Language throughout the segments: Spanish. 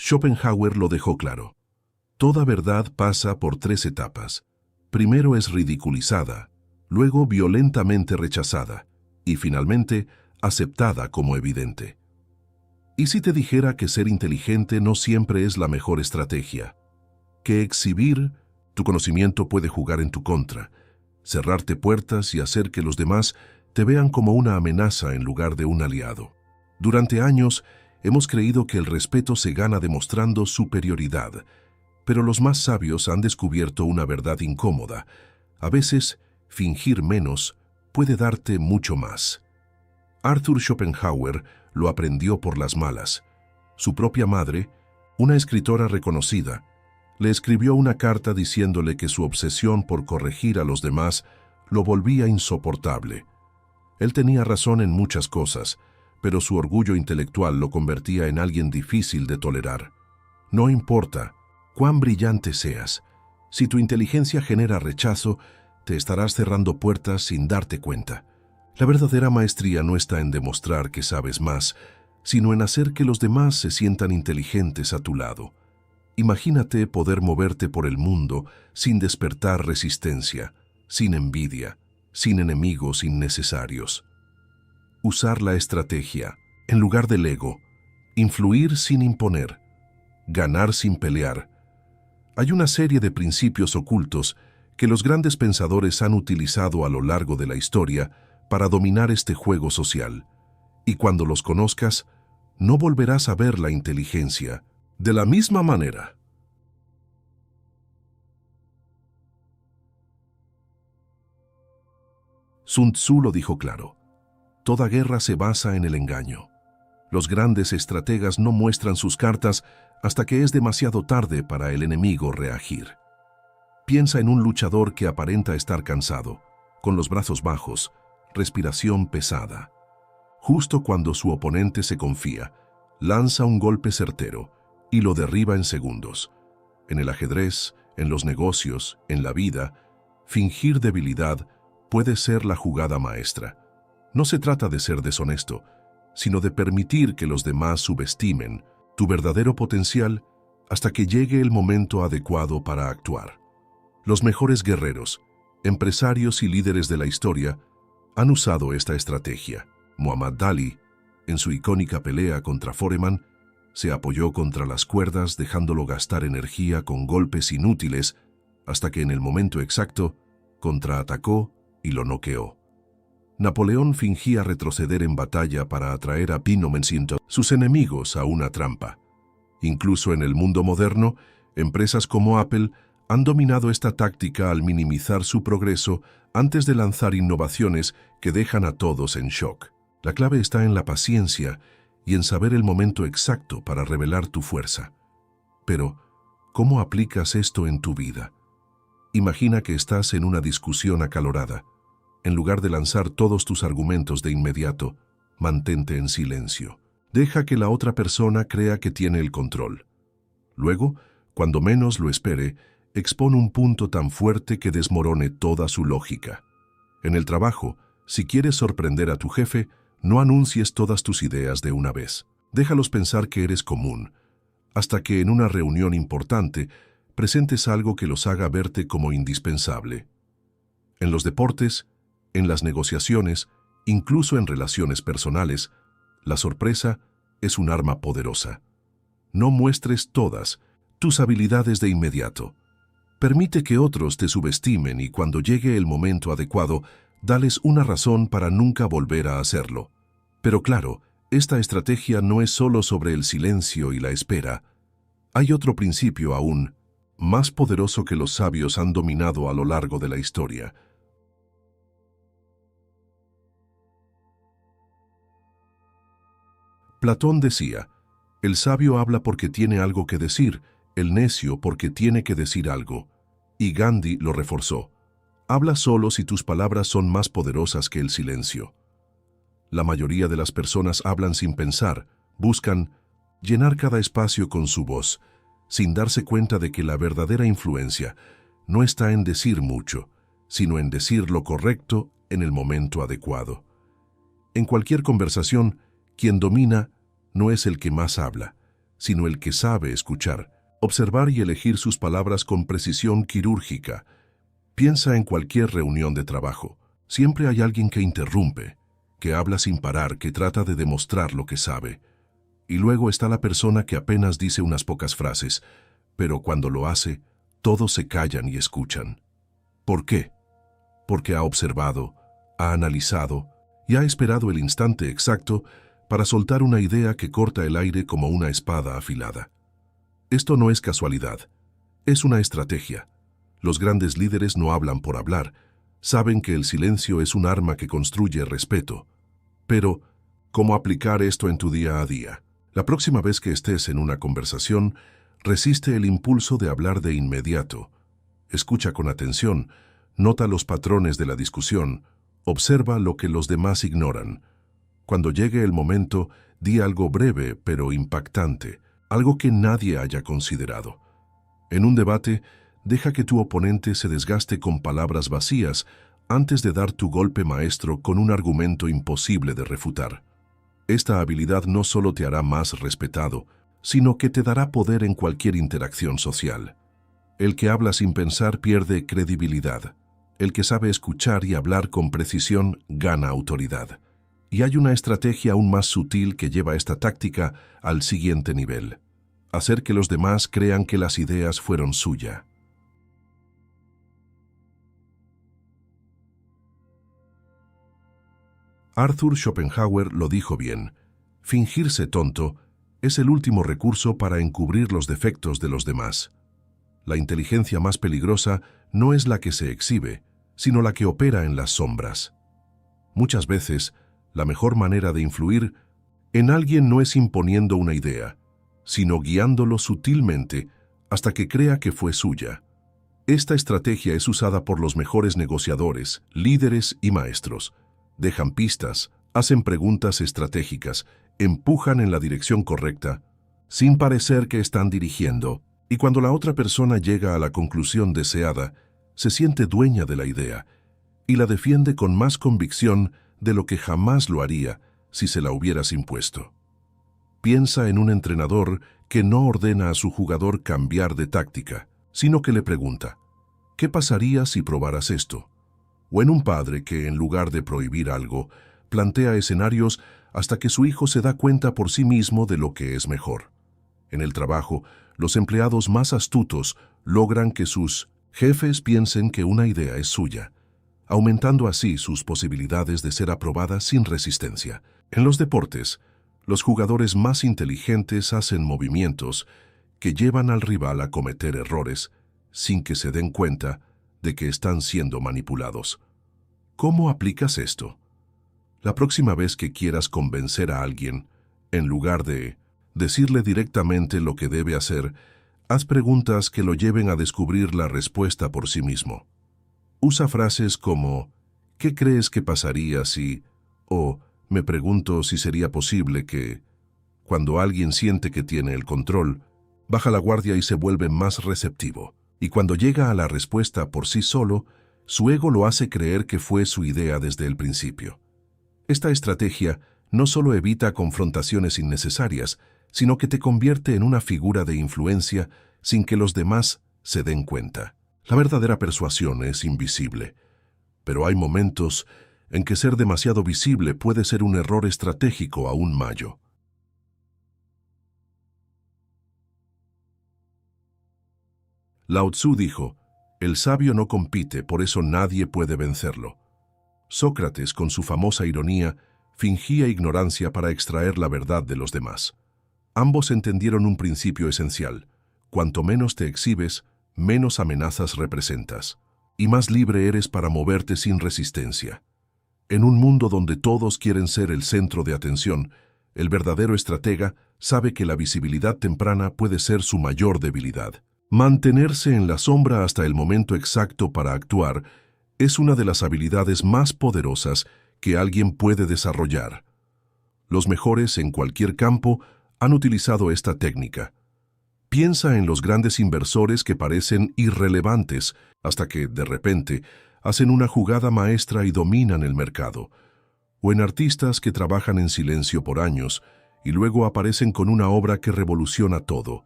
Schopenhauer lo dejó claro. Toda verdad pasa por 3 etapas. Primero es ridiculizada, luego violentamente rechazada y finalmente aceptada como evidente. ¿Y si te dijera que ser inteligente no siempre es la mejor estrategia? Que exhibir tu conocimiento puede jugar en tu contra, cerrarte puertas y hacer que los demás te vean como una amenaza en lugar de un aliado. Durante años hemos creído que el respeto se gana demostrando superioridad, pero los más sabios han descubierto una verdad incómoda. A veces, fingir menos puede darte mucho más. Arthur Schopenhauer lo aprendió por las malas. Su propia madre, una escritora reconocida, le escribió una carta diciéndole que su obsesión por corregir a los demás lo volvía insoportable. Él tenía razón en muchas cosas, pero su orgullo intelectual lo convertía en alguien difícil de tolerar. No importa cuán brillante seas, si tu inteligencia genera rechazo, te estarás cerrando puertas sin darte cuenta. La verdadera maestría no está en demostrar que sabes más, sino en hacer que los demás se sientan inteligentes a tu lado. Imagínate poder moverte por el mundo sin despertar resistencia, sin envidia, sin enemigos innecesarios. Usar la estrategia, en lugar del ego, influir sin imponer, ganar sin pelear. Hay una serie de principios ocultos que los grandes pensadores han utilizado a lo largo de la historia para dominar este juego social, y cuando los conozcas, no volverás a ver la inteligencia de la misma manera. Sun Tzu lo dijo claro: toda guerra se basa en el engaño. Los grandes estrategas no muestran sus cartas hasta que es demasiado tarde para el enemigo reagir. Piensa en un luchador que aparenta estar cansado, con los brazos bajos, respiración pesada. Justo cuando su oponente se confía, lanza un golpe certero y lo derriba en segundos. En el ajedrez, en los negocios, en la vida, fingir debilidad puede ser la jugada maestra. No se trata de ser deshonesto, sino de permitir que los demás subestimen tu verdadero potencial hasta que llegue el momento adecuado para actuar. Los mejores guerreros, empresarios y líderes de la historia han usado esta estrategia. Muhammad Ali, en su icónica pelea contra Foreman, se apoyó contra las cuerdas dejándolo gastar energía con golpes inútiles hasta que en el momento exacto contraatacó y lo noqueó. Napoleón fingía retroceder en batalla para atraer a sus enemigos a una trampa. Incluso en el mundo moderno, empresas como Apple han dominado esta táctica al minimizar su progreso antes de lanzar innovaciones que dejan a todos en shock. La clave está en la paciencia y en saber el momento exacto para revelar tu fuerza. Pero, ¿cómo aplicas esto en tu vida? Imagina que estás en una discusión acalorada. En lugar de lanzar todos tus argumentos de inmediato, mantente en silencio. Deja que la otra persona crea que tiene el control. Luego, cuando menos lo espere, expone un punto tan fuerte que desmorone toda su lógica. En el trabajo, si quieres sorprender a tu jefe, no anuncies todas tus ideas de una vez. Déjalos pensar que eres común, hasta que en una reunión importante presentes algo que los haga verte como indispensable. En los deportes, en las negociaciones, incluso en relaciones personales, la sorpresa es un arma poderosa. No muestres todas tus habilidades de inmediato. Permite que otros te subestimen y cuando llegue el momento adecuado, dales una razón para nunca volver a hacerlo. Pero claro, esta estrategia no es solo sobre el silencio y la espera. Hay otro principio aún más poderoso que los sabios han dominado a lo largo de la historia. Platón decía: el sabio habla porque tiene algo que decir, el necio porque tiene que decir algo. Y Gandhi lo reforzó: habla solo si tus palabras son más poderosas que el silencio. La mayoría de las personas hablan sin pensar, buscan llenar cada espacio con su voz, sin darse cuenta de que la verdadera influencia no está en decir mucho, sino en decir lo correcto en el momento adecuado. En cualquier conversación, quien domina no es el que más habla, sino el que sabe escuchar, observar y elegir sus palabras con precisión quirúrgica. Piensa en cualquier reunión de trabajo. Siempre hay alguien que interrumpe, que habla sin parar, que trata de demostrar lo que sabe. Y luego está la persona que apenas dice unas pocas frases, pero cuando lo hace, todos se callan y escuchan. ¿Por qué? Porque ha observado, ha analizado y ha esperado el instante exacto para soltar una idea que corta el aire como una espada afilada. Esto no es casualidad, es una estrategia. Los grandes líderes no hablan por hablar, saben que el silencio es un arma que construye respeto. Pero, ¿cómo aplicar esto en tu día a día? La próxima vez que estés en una conversación, resiste el impulso de hablar de inmediato. Escucha con atención, nota los patrones de la discusión, observa lo que los demás ignoran. Cuando llegue el momento, di algo breve pero impactante, algo que nadie haya considerado. En un debate, deja que tu oponente se desgaste con palabras vacías antes de dar tu golpe maestro con un argumento imposible de refutar. Esta habilidad no solo te hará más respetado, sino que te dará poder en cualquier interacción social. El que habla sin pensar pierde credibilidad. El que sabe escuchar y hablar con precisión gana autoridad. Y hay una estrategia aún más sutil que lleva esta táctica al siguiente nivel: hacer que los demás crean que las ideas fueron suyas. Arthur Schopenhauer lo dijo bien: fingirse tonto es el último recurso para encubrir los defectos de los demás. La inteligencia más peligrosa no es la que se exhibe, sino la que opera en las sombras. Muchas veces, la mejor manera de influir en alguien no es imponiendo una idea, sino guiándolo sutilmente hasta que crea que fue suya. Esta estrategia es usada por los mejores negociadores, líderes y maestros. Dejan pistas, hacen preguntas estratégicas, empujan en la dirección correcta, sin parecer que están dirigiendo, y cuando la otra persona llega a la conclusión deseada, se siente dueña de la idea y la defiende con más convicción de lo que jamás lo haría si se la hubieras impuesto. Piensa en un entrenador que no ordena a su jugador cambiar de táctica, sino que le pregunta: ¿qué pasaría si probaras esto? O en un padre que, en lugar de prohibir algo, plantea escenarios hasta que su hijo se da cuenta por sí mismo de lo que es mejor. En el trabajo, los empleados más astutos logran que sus jefes piensen que una idea es suya, aumentando así sus posibilidades de ser aprobada sin resistencia. En los deportes, los jugadores más inteligentes hacen movimientos que llevan al rival a cometer errores sin que se den cuenta de que están siendo manipulados. ¿Cómo aplicas esto? La próxima vez que quieras convencer a alguien, en lugar de decirle directamente lo que debe hacer, haz preguntas que lo lleven a descubrir la respuesta por sí mismo. Usa frases como: ¿qué crees que pasaría si? O me pregunto si sería posible que... Cuando alguien siente que tiene el control, baja la guardia y se vuelve más receptivo. Y cuando llega a la respuesta por sí solo, su ego lo hace creer que fue su idea desde el principio. Esta estrategia no solo evita confrontaciones innecesarias, sino que te convierte en una figura de influencia sin que los demás se den cuenta. La verdadera persuasión es invisible, pero hay momentos en que ser demasiado visible puede ser un error estratégico aún mayor. Lao Tzu dijo: el sabio no compite, por eso nadie puede vencerlo. Sócrates, con su famosa ironía, fingía ignorancia para extraer la verdad de los demás. Ambos entendieron un principio esencial: cuanto menos te exhibes, menos amenazas representas, y más libre eres para moverte sin resistencia. En un mundo donde todos quieren ser el centro de atención, el verdadero estratega sabe que la visibilidad temprana puede ser su mayor debilidad. Mantenerse en la sombra hasta el momento exacto para actuar es una de las habilidades más poderosas que alguien puede desarrollar. Los mejores en cualquier campo han utilizado esta técnica. Piensa en los grandes inversores que parecen irrelevantes hasta que, de repente, hacen una jugada maestra y dominan el mercado, o en artistas que trabajan en silencio por años y luego aparecen con una obra que revoluciona todo.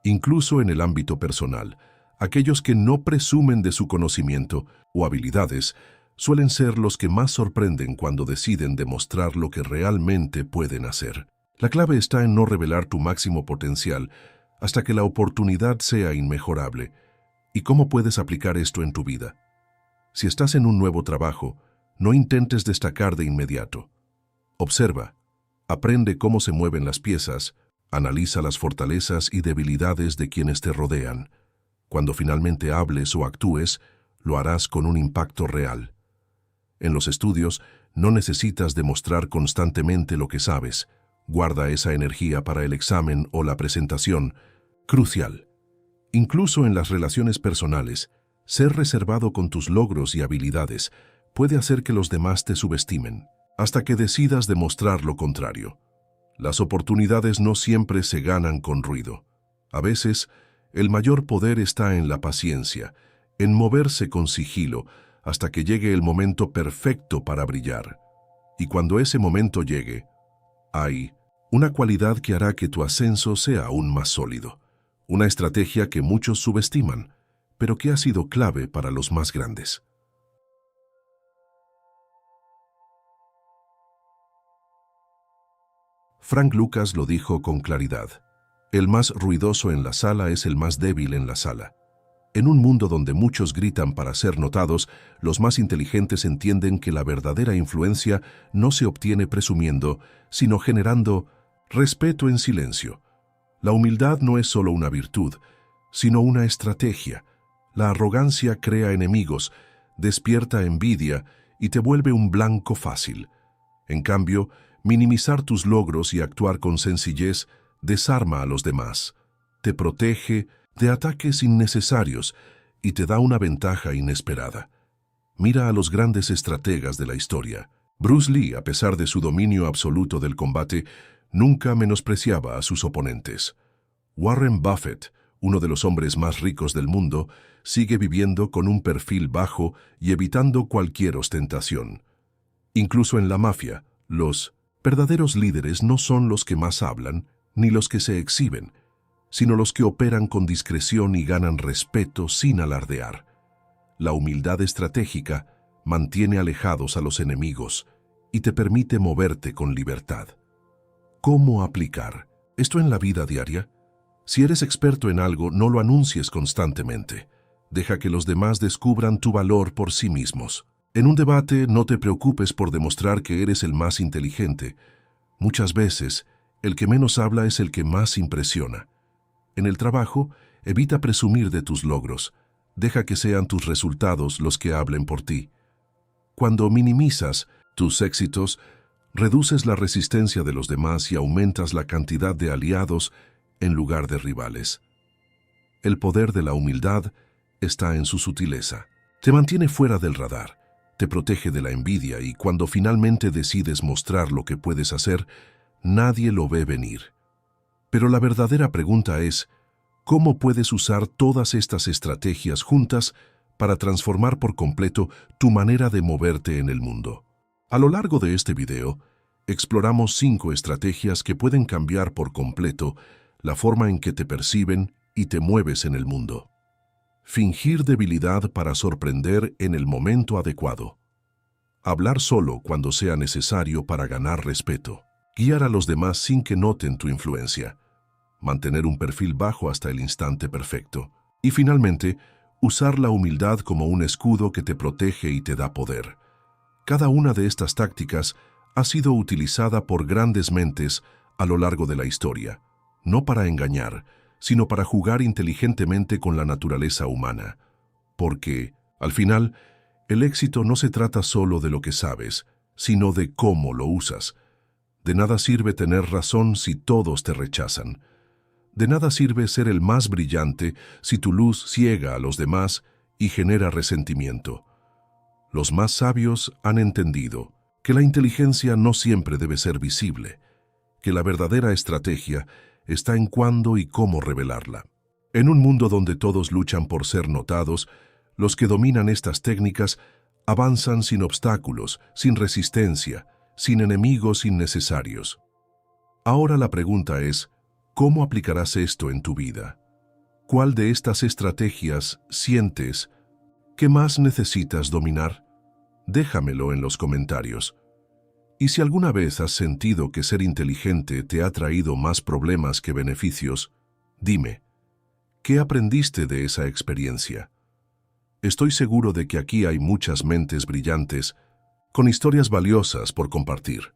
Incluso en el ámbito personal, aquellos que no presumen de su conocimiento o habilidades suelen ser los que más sorprenden cuando deciden demostrar lo que realmente pueden hacer. La clave está en no revelar tu máximo potencial hasta que la oportunidad sea inmejorable. ¿Y cómo puedes aplicar esto en tu vida? Si estás en un nuevo trabajo, no intentes destacar de inmediato. Observa, aprende cómo se mueven las piezas, analiza las fortalezas y debilidades de quienes te rodean. Cuando finalmente hables o actúes, lo harás con un impacto real. En los estudios, no necesitas demostrar constantemente lo que sabes. Guarda esa energía para el examen o la presentación. Crucial. Incluso en las relaciones personales, ser reservado con tus logros y habilidades puede hacer que los demás te subestimen, hasta que decidas demostrar lo contrario. Las oportunidades no siempre se ganan con ruido. A veces, el mayor poder está en la paciencia, en moverse con sigilo hasta que llegue el momento perfecto para brillar. Y cuando ese momento llegue, hay una cualidad que hará que tu ascenso sea aún más sólido. Una estrategia que muchos subestiman, pero que ha sido clave para los más grandes. Frank Lucas lo dijo con claridad. El más ruidoso en la sala es el más débil en la sala. En un mundo donde muchos gritan para ser notados, los más inteligentes entienden que la verdadera influencia no se obtiene presumiendo, sino generando respeto en silencio. La humildad no es solo una virtud, sino una estrategia. La arrogancia crea enemigos, despierta envidia y te vuelve un blanco fácil. En cambio, minimizar tus logros y actuar con sencillez desarma a los demás, te protege de ataques innecesarios y te da una ventaja inesperada. Mira a los grandes estrategas de la historia. Bruce Lee, a pesar de su dominio absoluto del combate, nunca menospreciaba a sus oponentes. Warren Buffett, uno de los hombres más ricos del mundo, sigue viviendo con un perfil bajo y evitando cualquier ostentación. Incluso en la mafia, los verdaderos líderes no son los que más hablan, ni los que se exhiben, sino los que operan con discreción y ganan respeto sin alardear. La humildad estratégica mantiene alejados a los enemigos y te permite moverte con libertad. ¿Cómo aplicar esto en la vida diaria? Si eres experto en algo, no lo anuncies constantemente. Deja que los demás descubran tu valor por sí mismos. En un debate, no te preocupes por demostrar que eres el más inteligente. Muchas veces, el que menos habla es el que más impresiona. En el trabajo, evita presumir de tus logros. Deja que sean tus resultados los que hablen por ti. Cuando minimizas tus éxitos, reduces la resistencia de los demás y aumentas la cantidad de aliados en lugar de rivales. El poder de la humildad está en su sutileza. Te mantiene fuera del radar, te protege de la envidia y cuando finalmente decides mostrar lo que puedes hacer, nadie lo ve venir. Pero la verdadera pregunta es, ¿cómo puedes usar todas estas estrategias juntas para transformar por completo tu manera de moverte en el mundo? A lo largo de este video, exploramos 5 estrategias que pueden cambiar por completo la forma en que te perciben y te mueves en el mundo. Fingir debilidad para sorprender en el momento adecuado. Hablar solo cuando sea necesario para ganar respeto. Guiar a los demás sin que noten tu influencia. Mantener un perfil bajo hasta el instante perfecto. Y finalmente, usar la humildad como un escudo que te protege y te da poder. Cada una de estas tácticas ha sido utilizada por grandes mentes a lo largo de la historia, no para engañar, sino para jugar inteligentemente con la naturaleza humana. Porque, al final, el éxito no se trata solo de lo que sabes, sino de cómo lo usas. De nada sirve tener razón si todos te rechazan. De nada sirve ser el más brillante si tu luz ciega a los demás y genera resentimiento. Los más sabios han entendido que la inteligencia no siempre debe ser visible, que la verdadera estrategia está en cuándo y cómo revelarla. En un mundo donde todos luchan por ser notados, los que dominan estas técnicas avanzan sin obstáculos, sin resistencia, sin enemigos innecesarios. Ahora la pregunta es, ¿cómo aplicarás esto en tu vida? ¿Cuál de estas estrategias sientes que más necesitas dominar? Déjamelo en los comentarios. Y si alguna vez has sentido que ser inteligente te ha traído más problemas que beneficios, dime, ¿qué aprendiste de esa experiencia? Estoy seguro de que aquí hay muchas mentes brillantes con historias valiosas por compartir.